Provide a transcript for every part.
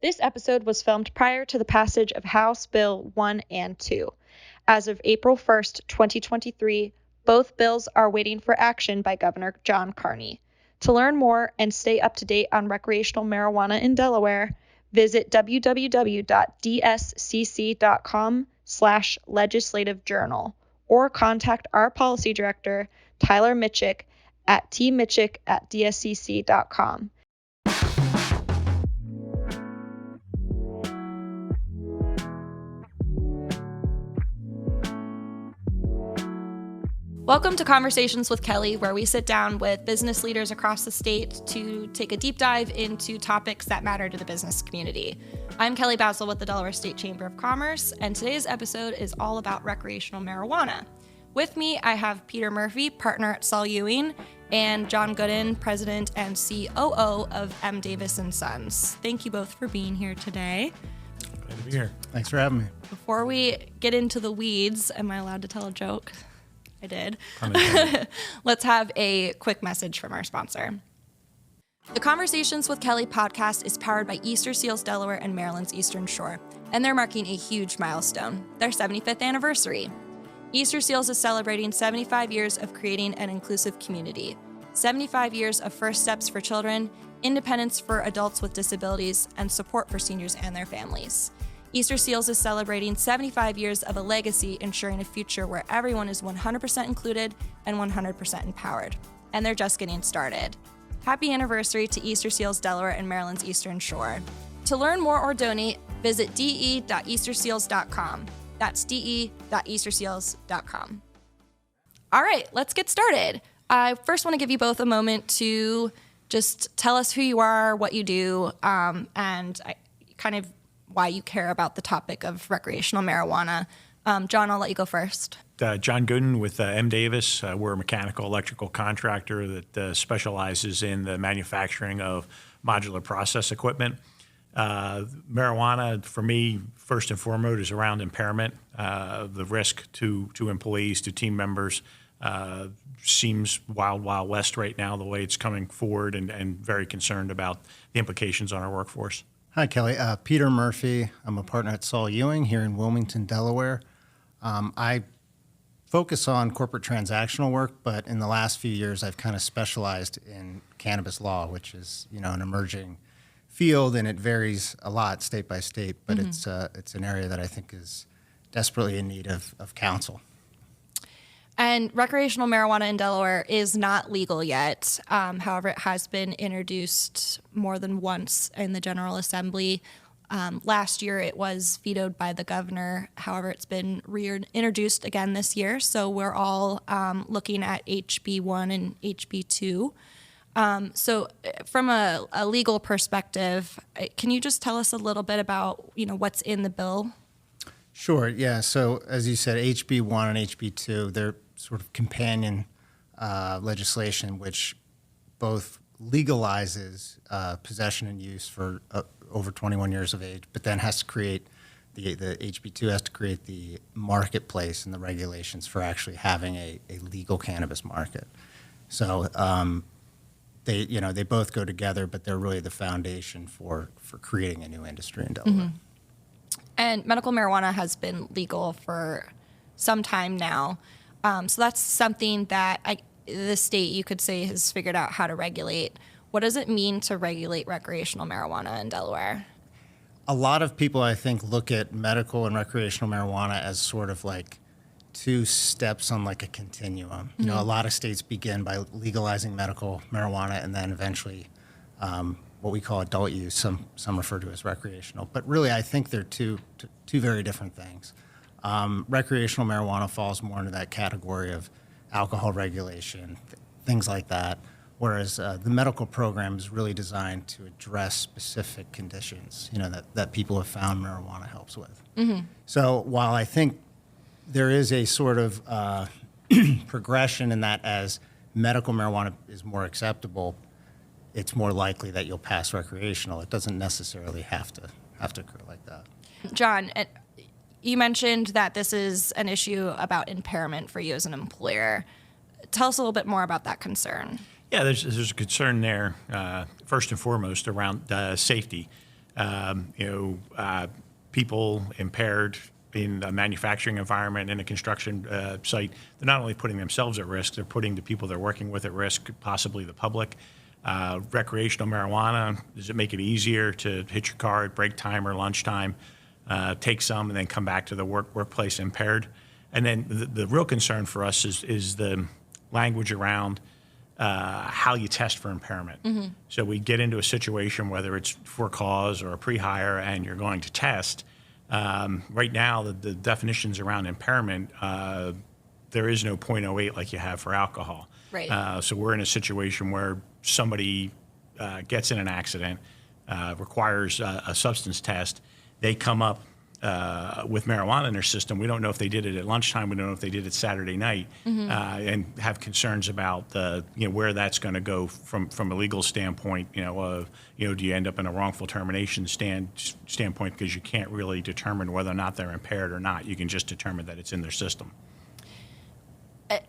This episode was filmed prior to the passage of House Bill 1 and 2. As of April 1st, 2023, both bills are waiting for action by Governor John Carney. To learn more and stay up to date on recreational marijuana in Delaware, visit www.dscc.com/legislative journal or contact our policy director, Tyler Mitchick, at tmitchick@dscc.com. Welcome to Conversations with Kelly, where we sit down with business leaders across the state to take a deep dive into topics that matter to the business community. I'm Kelly Basil with the Delaware State Chamber of Commerce, and today's episode is all about recreational marijuana. With me, I have Peter Murphy, partner at Saul Ewing, and John Gooden, president and COO of M. Davis & Sons. Thank you both for being here today. Glad to be here. Thanks for having me. Before we get into the weeds, am I allowed to tell a joke? I did. Let's have a quick message from our sponsor. The Conversations with Kelly podcast is powered by Easter Seals Delaware and Maryland's Eastern Shore, and they're marking a huge milestone, their 75th anniversary. Easter Seals is celebrating 75 years of creating an inclusive community, 75 years of first steps for children, independence for adults with disabilities, and support for seniors and their families. Easter Seals is celebrating 75 years of a legacy ensuring a future where everyone is 100% included and 100% empowered. And they're just getting started. Happy anniversary to Easter Seals Delaware and Maryland's Eastern Shore. To learn more or donate, visit de.easterseals.com. That's de.easterseals.com. All right, let's get started. I first want to give you both a moment to just tell us who you are, what you do, and why you care about the topic of recreational marijuana. John, I'll let you go first. John Gooden with M. Davis. We're a mechanical electrical contractor that specializes in the manufacturing of modular process equipment. Marijuana, for me, first and foremost, is around impairment. The risk to employees, to team members, seems wild west right now, the way it's coming forward, and very concerned about the implications on our workforce. Hi, Kelly. Peter Murphy. I'm a partner at Saul Ewing here in Wilmington, Delaware. I focus on corporate transactional work, but in the last few years, I've kind of specialized in cannabis law, which is, an emerging field, and it varies a lot state by state, but it's an area that I think is desperately in need of counsel. And recreational marijuana in Delaware is not legal yet. However, it has been introduced more than once in the General Assembly. Last year, it was vetoed by the governor. However, it's been reintroduced again this year. So we're all looking at HB 1 and HB 2. So from a legal perspective, can you just tell us a little bit about, what's in the bill? Sure, yeah. So as you said, HB 1 and HB 2, they're sort of companion legislation, which both legalizes possession and use for over 21 years of age, but then has to create, the HB 2 has to create the marketplace and the regulations for actually having a legal cannabis market. So they both go together, but they're really the foundation for creating a new industry in Delaware. Mm-hmm. And medical marijuana has been legal for some time now. So that's something that the state, you could say, has figured out how to regulate. What does it mean to regulate recreational marijuana in Delaware? A lot of people, I think, look at medical and recreational marijuana as sort of like two steps on like a continuum. Mm-hmm. A lot of states begin by legalizing medical marijuana and then eventually what we call adult use, some refer to as recreational. But really, I think they're two very different things. Recreational marijuana falls more into that category of alcohol regulation, things like that, whereas the medical program is really designed to address specific conditions, that people have found marijuana helps with. Mm-hmm. So while I think there is a sort of progression in that as medical marijuana is more acceptable, it's more likely that you'll pass recreational. It doesn't necessarily have to occur like that. John, you mentioned that this is an issue about impairment for you as an employer. Tell us a little bit more about that concern. Yeah, there's a concern there, first and foremost, around safety. people impaired in a manufacturing environment, in a construction site, they're not only putting themselves at risk, they're putting the people they're working with at risk, possibly the public. Recreational marijuana, does it make it easier to hit your car at break time or lunchtime, take some, and then come back to the workplace impaired? And then the real concern for us is the language around how you test for impairment. Mm-hmm. So we get into a situation, whether it's for cause or a pre-hire, and you're going to test. Right now, the definitions around impairment, there is no .08 like you have for alcohol. Right. So we're in a situation where somebody gets in an accident, requires a substance test. They come up with marijuana in their system. We don't know if they did it at lunchtime. We don't know if they did it Saturday night, mm-hmm. And have concerns about where that's going to go from a legal standpoint. Do you end up in a wrongful termination standpoint because you can't really determine whether or not they're impaired or not. You can just determine that it's in their system.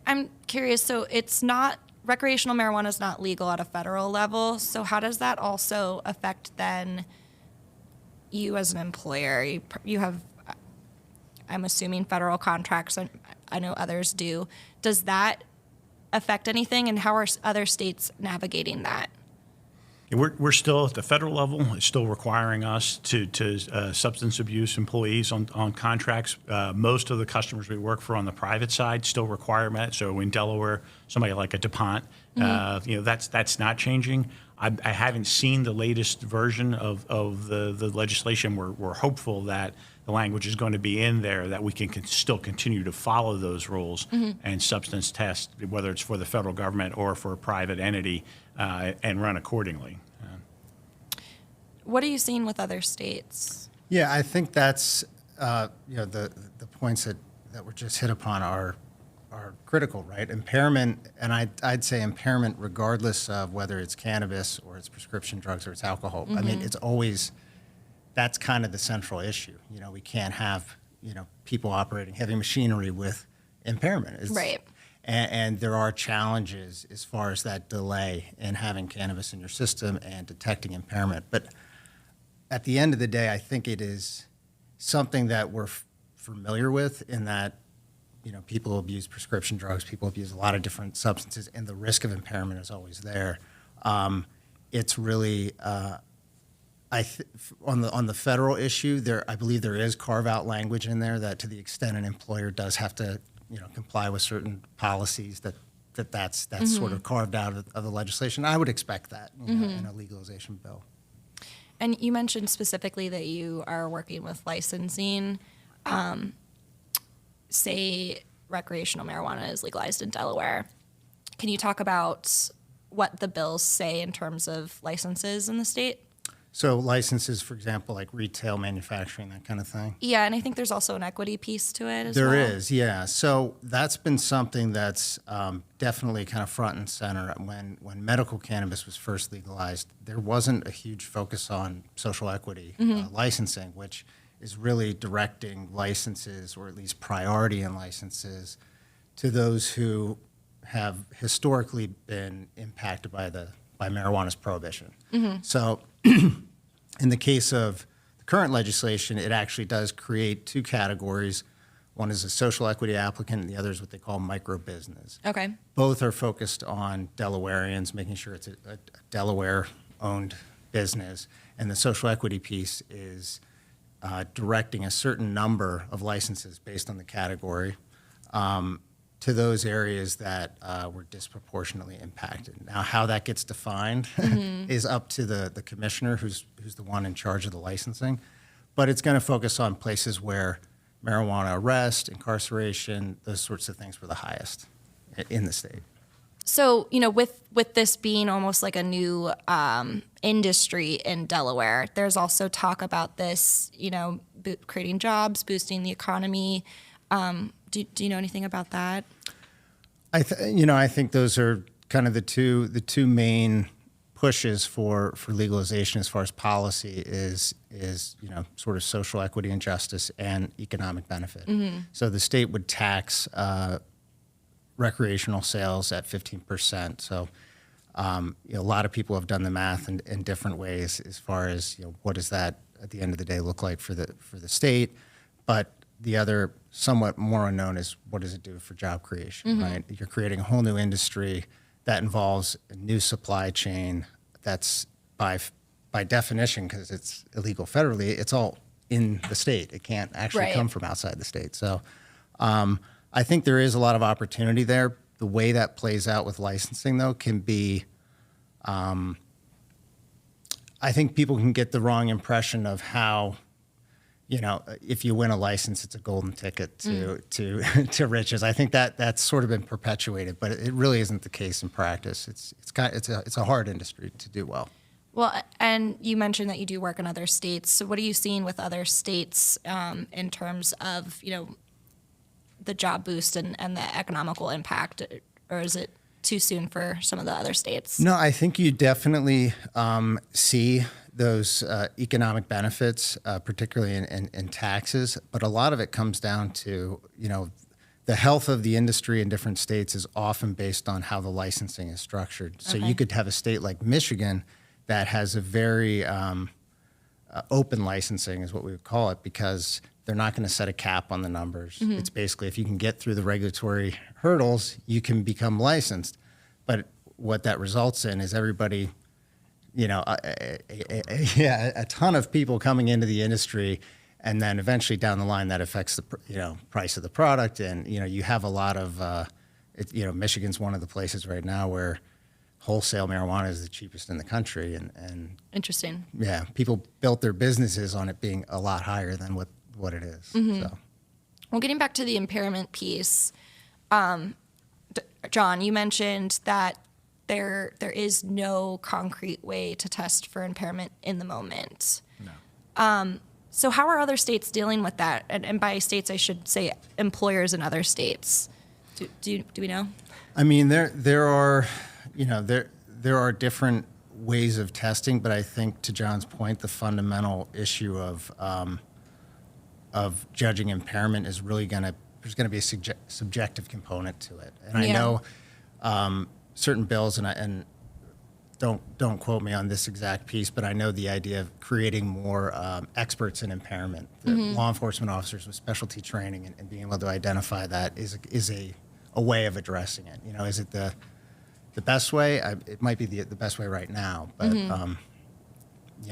I'm curious. So it's not recreational marijuana is not legal at a federal level. So how does that also affect then you as an employer? You have, I'm assuming, federal contracts. I know others do. Does that affect anything, and how are other states navigating that? We're still at the federal level. It's still requiring us to substance abuse employees on contracts. Most of the customers we work for on the private side still require that. So in Delaware, somebody like a DuPont, mm-hmm. That's not changing. I haven't seen the latest version of the legislation. We're hopeful that the language is going to be in there that we can still continue to follow those rules, mm-hmm. and substance test, whether it's for the federal government or for a private entity, and run accordingly. What are you seeing with other states? Yeah, I think that's the points that were just hit upon are critical, right? Impairment, and I'd say impairment regardless of whether it's cannabis or it's prescription drugs or it's alcohol. Mm-hmm. I mean, it's always, that's kind of the central issue. We can't have, people operating heavy machinery with impairment. Right. And there are challenges as far as that delay in having cannabis in your system and detecting impairment. But at the end of the day, I think it is something that we're familiar with, in that people abuse prescription drugs, people abuse a lot of different substances, and the risk of impairment is always there. It's really, on the federal issue, I believe there is carve-out language in there that, to the extent an employer does have to, comply with certain policies, that's mm-hmm. sort of carved out of the legislation. I would expect that mm-hmm. In a legalization bill. And you mentioned specifically that you are working with licensing. Say recreational marijuana is legalized in Delaware. Can you talk about what the bills say in terms of licenses in the state? So licenses, for example, like retail, manufacturing, that kind of thing? Yeah, and I think there's also an equity piece to it as well. There is, yeah. So that's been something that's definitely kind of front and center. When medical cannabis was first legalized, there wasn't a huge focus on social equity mm-hmm. Licensing, which is really directing licenses, or at least priority in licenses, to those who have historically been impacted by marijuana's prohibition. Mm-hmm. So in the case of the current legislation, it actually does create two categories. One is a social equity applicant, and the other is what they call micro-business. Okay. Both are focused on Delawareans, making sure it's a Delaware-owned business. And the social equity piece is directing a certain number of licenses based on the category to those areas that were disproportionately impacted. Now, how that gets defined mm-hmm. is up to the commissioner, who's the one in charge of the licensing. But it's going to focus on places where marijuana arrest, incarceration, those sorts of things were the highest in the state. So, with this being almost like a new industry in Delaware, there's also talk about this, creating jobs, boosting the economy. Do you know anything about that? I think those are kind of the two main pushes for legalization as far as policy is sort of social equity and justice and economic benefit. Mm-hmm. So the state would tax recreational sales at 15%. So A lot of people have done the math in different ways as far as what does that at the end of the day look like for the state, but the other somewhat more unknown is what does it do for job creation, right? You're creating a whole new industry that involves a new supply chain that's by definition, because it's illegal federally, it's all in the state. It can't actually come from outside the state. So I think there is a lot of opportunity there. The way that plays out with licensing, though, can be, I think people can get the wrong impression of how, if you win a license, it's a golden ticket to riches. I think that's sort of been perpetuated, but it really isn't the case in practice. It's a hard industry to do well. Well, and you mentioned that you do work in other states. So what are you seeing with other states in terms of, the job boost and the economical impact, or is it too soon for some of the other states? No, I think you definitely see those economic benefits, particularly in taxes, but a lot of it comes down to, the health of the industry in different states is often based on how the licensing is structured. So you could have a state like Michigan that has a very open licensing is what we would call it, because they're not going to set a cap on the numbers. It's basically if you can get through the regulatory hurdles, you can become licensed. But what that results in is everybody, a ton of people coming into the industry, and then eventually down the line that affects the price of the product. And you have a lot of Michigan's one of the places right now where wholesale marijuana is the cheapest in the country, and Interesting. Yeah, people built their businesses on it being a lot higher than what it is. So. Well, getting back to the impairment piece, John, you mentioned that there is no concrete way to test for impairment in the moment. No. So how are other states dealing with that? And by states, I should say employers in other states. Do we know? I mean, there are different ways of testing, but I think to John's point, the fundamental issue of judging impairment is really there's going to be a subjective component to it. And I know certain bills, and don't quote me on this exact piece, but I know the idea of creating more experts in impairment, law enforcement officers with specialty training, and being able to identify that is a way of addressing it. Is it the best way? It might be the best way right now, but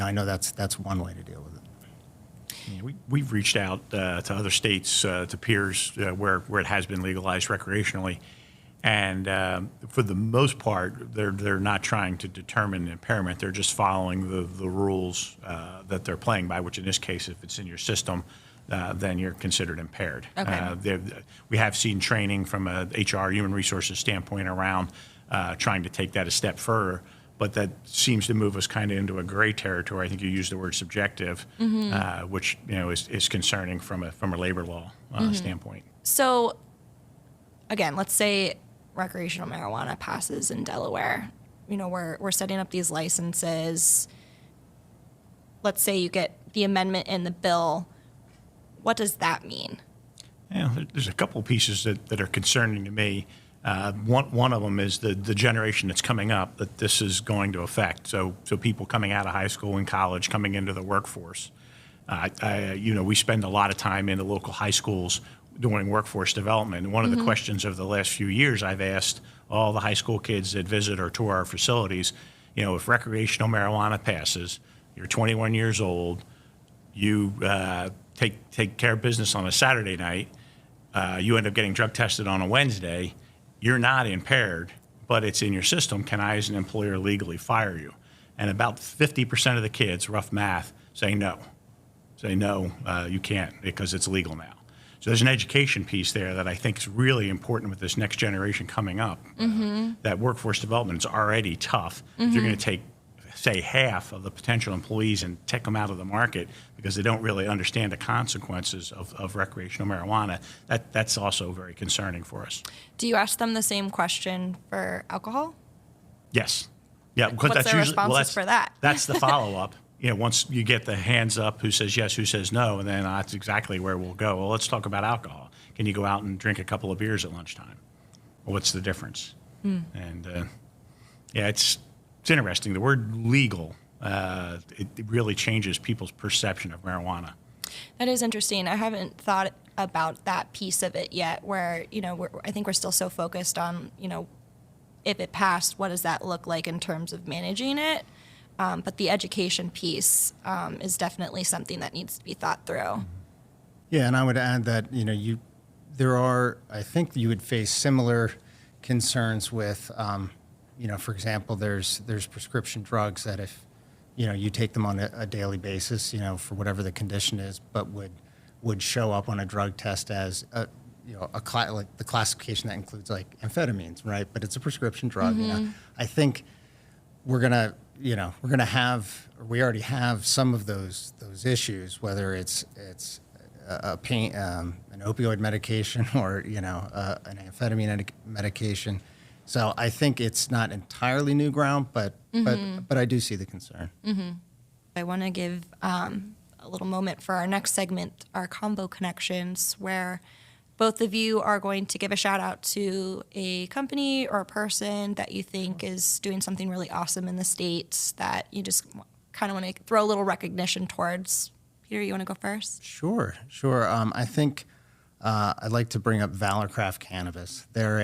I know that's one way to deal with it. Yeah, we've reached out to other states, to peers where it has been legalized recreationally, and for the most part, they're not trying to determine impairment. They're just following the rules that they're playing by. Which in this case, if it's in your system, then you're considered impaired. Okay. We have seen training from a HR human resources standpoint around trying to take that a step further. But that seems to move us kind of into a gray territory. I think you used the word subjective, which is concerning from a labor law standpoint. So, again, let's say recreational marijuana passes in Delaware. We're setting up these licenses. Let's say you get the amendment in the bill. What does that mean? Yeah, there's a couple pieces that are concerning to me. One of them is the generation that's coming up that this is going to affect. So people coming out of high school and college, coming into the workforce. We spend a lot of time in the local high schools doing workforce development. And one of the questions of the last few years I've asked all the high school kids that visit or tour our facilities, if recreational marijuana passes, you're 21 years old, you take care of business on a Saturday night, you end up getting drug tested on a Wednesday, you're not impaired, but it's in your system. Can I, as an employer, legally fire you? And about 50% of the kids, rough math, say no. You can't because it's legal now. So there's an education piece there that I think is really important with this next generation coming up. That workforce development is already tough. If you're going to take, say, half of the potential employees and take them out of the market because they don't really understand the consequences of recreational marijuana, that's also very concerning for us. Do you ask them the same question for alcohol? Yes. Yeah, because What's that's their usually responses for that? That's the follow-up. Once you get the hands up, who says yes, who says no, and then that's exactly where we'll go. Well, let's talk about alcohol. Can you go out and drink a couple of beers at lunchtime? Well, what's the difference? And Yeah, it's interesting. The word legal, it really changes people's perception of marijuana. That is interesting. I haven't thought about that piece of it yet, where, I think we're still so focused on, if it passed, what does that look like in terms of managing it? But the education piece is definitely something that needs to be thought through. Yeah, and I would add that, I think you would face similar concerns with, for example, there's prescription drugs that if, you take them on a daily basis, for whatever the condition is, but would show up on a drug test as like the classification that includes like amphetamines, right? But it's a prescription drug. I think we already have some of those issues, whether it's a pain, an opioid medication or an amphetamine medication. So I think it's not entirely new ground, but I do see the concern. I want to give a little moment for our next segment, our Combo Connections, where both of you are going to give a shout out to a company or a person that you think is doing something really awesome in the States that you just kind of want to throw a little recognition towards. Peter, you want to go first? Sure. I think I'd like to bring up Valorcraft Cannabis. They're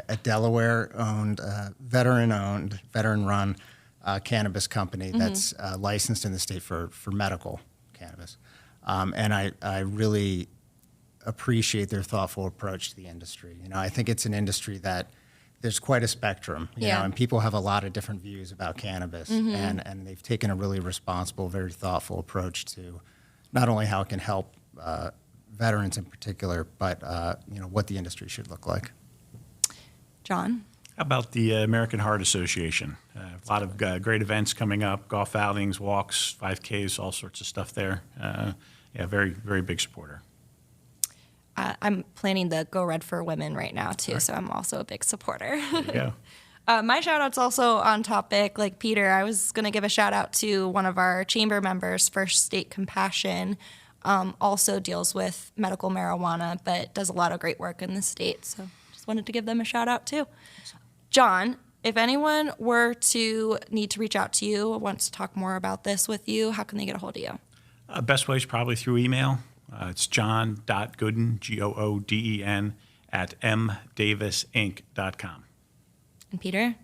a Delaware-owned, veteran-run cannabis company that's licensed in the state for medical cannabis. And I really appreciate their thoughtful approach to the industry. I think it's an industry that there's quite a spectrum, and people have a lot of different views about cannabis, and they've taken a really responsible, very thoughtful approach to not only how it can help veterans in particular, but what the industry should look like. John? How about the American Heart Association? A lot of great events coming up, golf outings, walks, 5Ks, all sorts of stuff there. Very, very big supporter. I'm planning the Go Red for Women right now, too, so I'm also a big supporter. There you go. My shout-out's also on topic. Like Peter, I was going to give a shout-out to one of our chamber members, First State Compassion, also deals with medical marijuana, but does a lot of great work in the state, so just wanted to give them a shout-out, too. John, if anyone were to need to reach out to you, wants to talk more about this with you, how can they get a hold of you? Best way is probably through email. It's john.gooden, Gooden, at mdavisinc.com. And Peter?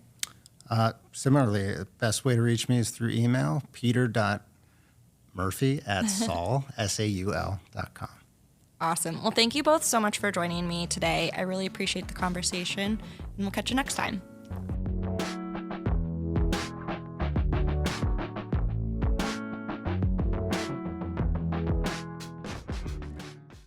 Similarly, the best way to reach me is through email, peter.murphy@saul.com. Awesome. Well, thank you both so much for joining me today. I really appreciate the conversation, and we'll catch you next time.